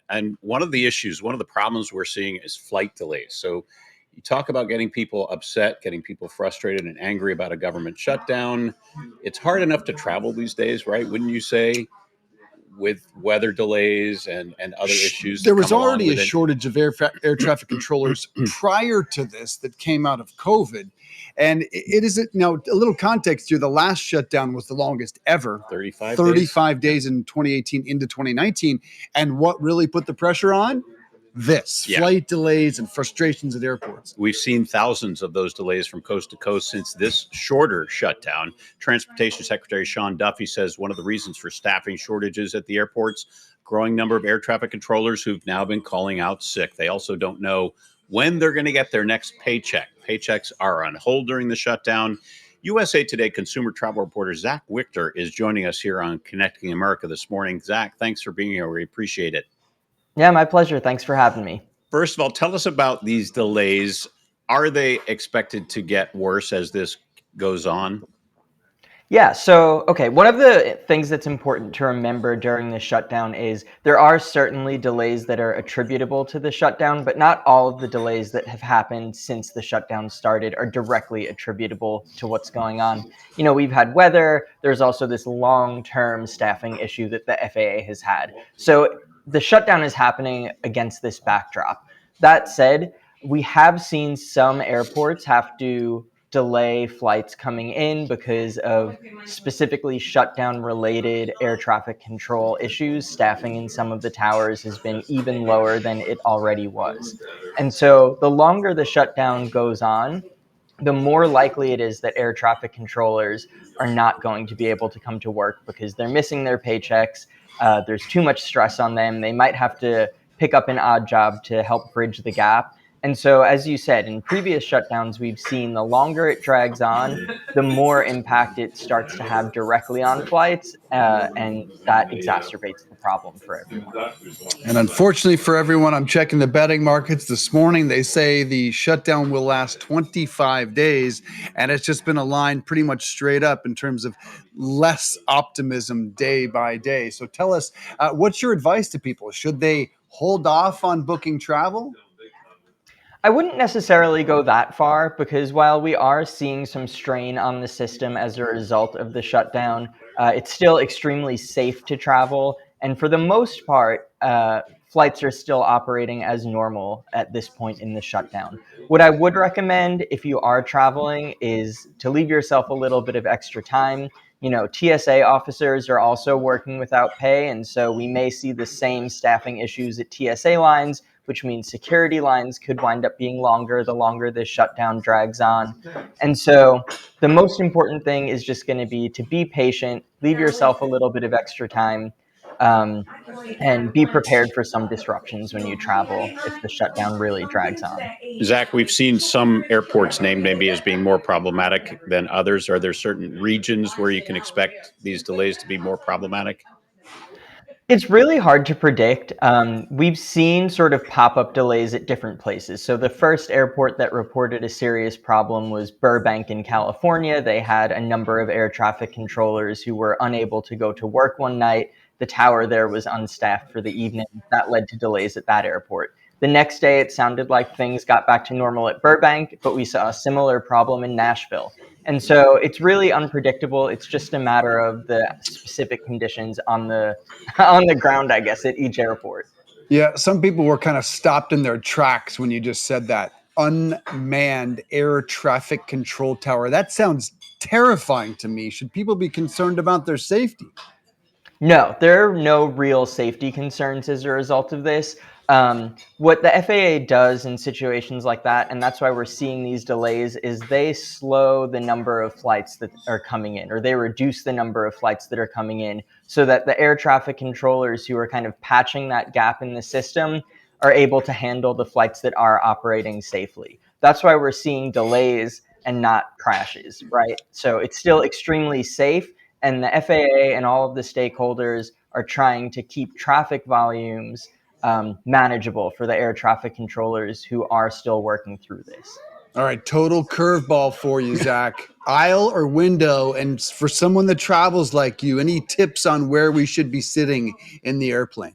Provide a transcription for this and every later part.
And one of the issues, one of the problems we're seeing is flight delays. So you talk about getting people upset, getting people frustrated and angry about a government shutdown. It's hard enough to travel these days, right? Wouldn't you say? With weather delays and other issues There that was come along already a with it. shortage of air traffic controllers prior to this that came out of COVID. And it is now a little context here. The last shutdown was the longest ever, 35 days in 2018 into 2019. And what really put the pressure on? Flight delays and frustrations at airports. We've seen thousands of those delays from coast to coast since this shorter shutdown. Transportation Secretary Sean Duffy says one of the reasons for staffing shortages at the airports, growing number of air traffic controllers who've now been calling out sick. They also don't know when they're going to get their next paycheck. Paychecks are on hold during the shutdown. USA Today consumer travel reporter Zach Wichter is joining us here on Connecting America this morning. Zach, thanks for being here. We appreciate it. Yeah, my pleasure. Thanks for having me. First of all, tell us about these delays. Are they expected to get worse as this goes on? Yeah, so, okay, one of the things that's important to remember during the shutdown is there are certainly delays that are attributable to the shutdown, but not all of the delays that have happened since the shutdown started are directly attributable to what's going on. You know, we've had weather, there's also this long-term staffing issue that the FAA has had. So the shutdown is happening against this backdrop. That said, we have seen some airports have to delay flights coming in because of specifically shutdown related air traffic control issues. Staffing in some of the towers has been even lower than it already was. And so the longer the shutdown goes on, the more likely it is that air traffic controllers are not going to be able to come to work because they're missing their paychecks. There's too much stress on them. They might have to pick up an odd job to help bridge the gap. And so, as you said, in previous shutdowns, we've seen the longer it drags on, the more impact it starts to have directly on flights, and that exacerbates the problem for everyone. And unfortunately for everyone, I'm checking the betting markets this morning. They say the shutdown will last 25 days, and it's just been aligned pretty much straight up in terms of less optimism day by day. So tell us, what's your advice to people? Should they hold off on booking travel? I wouldn't necessarily go that far because while we are seeing some strain on the system as a result of the shutdown, it's still extremely safe to travel. And for the most part, flights are still operating as normal at this point in the shutdown. What I would recommend if you are traveling is to leave yourself a little bit of extra time. You know, TSA officers are also working without pay, and so we may see the same staffing issues at TSA lines, which means security lines could wind up being longer the longer this shutdown drags on. And so the most important thing is just going to be patient, leave yourself a little bit of extra time, um, and be prepared for some disruptions when you travel if the shutdown really drags on. Zach, we've seen some airports named maybe as being more problematic than others. Are there certain regions where you can expect these delays to be more problematic? It's really hard to predict. We've seen sort of pop-up delays at different places. So the first airport that reported a serious problem was Burbank in California. They had a number of air traffic controllers who were unable to go to work one night. The tower there was unstaffed for the evening. That led to delays at that airport. The next day, it sounded like things got back to normal at Burbank, but we saw a similar problem in Nashville. And so it's really unpredictable. It's just a matter of the specific conditions on the on the ground, I guess, at each airport. Yeah, some people were kind of stopped in their tracks when you just said that. Unmanned air traffic control tower. That sounds terrifying to me. Should people be concerned about their safety? No, there are no real safety concerns as a result of this. What the FAA does in situations like that, and that's why we're seeing these delays, is they slow the number of flights that are coming in, or they reduce the number of flights that are coming in, so that the air traffic controllers who are kind of patching that gap in the system are able to handle the flights that are operating safely. That's why we're seeing delays and not crashes, right? So it's still extremely safe, and the FAA and all of the stakeholders are trying to keep traffic volumes manageable for the air traffic controllers who are still working through this. All right, total curveball for you, Zach. Aisle or window? And for someone that travels like you, any tips on where we should be sitting in the airplane?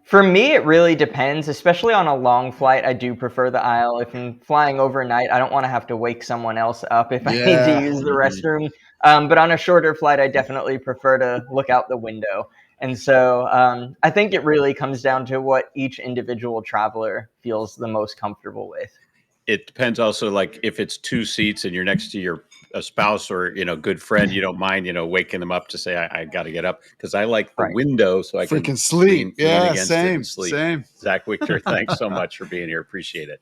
For me, it really depends, especially on a long flight. I do prefer the aisle. If I'm flying overnight, I don't want to have to wake someone else up if I need to Yeah. use the Mhm. restroom. But on a shorter flight, I definitely prefer to look out the window. And so I think it really comes down to what each individual traveler feels the most comfortable with. It depends also, like, if it's 2 seats and you're next to your a spouse or, good friend, you don't mind, waking them up to say, I gotta get up because I like the Right. window so I can Freaking sleep. lean Yeah, against it and same, sleep. same. Zach Wichter, thanks so much for being here. Appreciate it.